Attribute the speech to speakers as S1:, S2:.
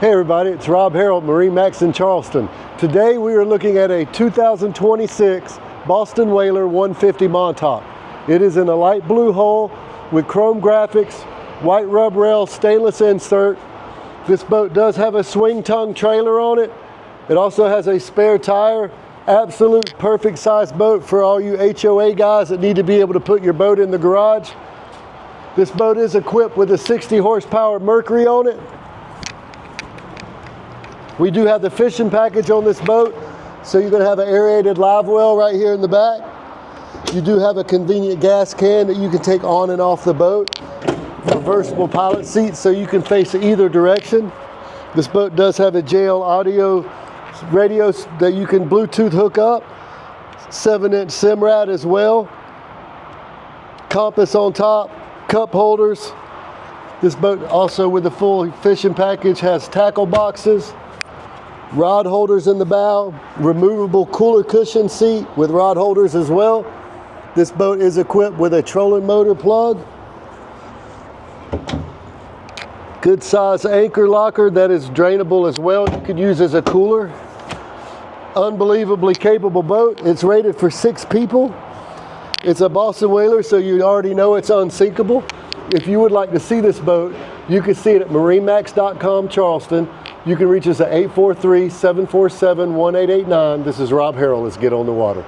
S1: Hey everybody, it's Rob Harold, MarineMax in Charleston. Today we are looking at a 2026 Boston Whaler 150 Montauk. It is in a light blue hull with chrome graphics, white rub rail, stainless insert. This boat does have a swing tongue trailer on it. It also has a spare tire. Absolute perfect size boat for all you HOA guys that need to be able to put your boat in the garage. This boat is equipped with a 60 horsepower Mercury on it. We do have the fishing package on this boat, so you're going to have an aerated live well right here in the back. You do have a convenient gas can that you can take on and off the boat. Reversible pilot seat so you can face either direction. This boat does have a JL audio radio that you can Bluetooth hook up. 7-inch SIM-RAD as well. Compass on top, cup holders. This boat also with the full fishing package has tackle boxes. Rod holders in the bow, removable cooler cushion seat with rod holders as well. This boat is equipped with a trolling motor plug. Good size anchor locker that is drainable as well. You could use as a cooler. Unbelievably capable boat. It's rated for 6 people. It's a Boston Whaler, so you already know it's unsinkable. If you would like to see this boat, you can see it at MarineMax.com Charleston. You can reach us at 843-747-1889. This is Rob Harold. Let's get on the water.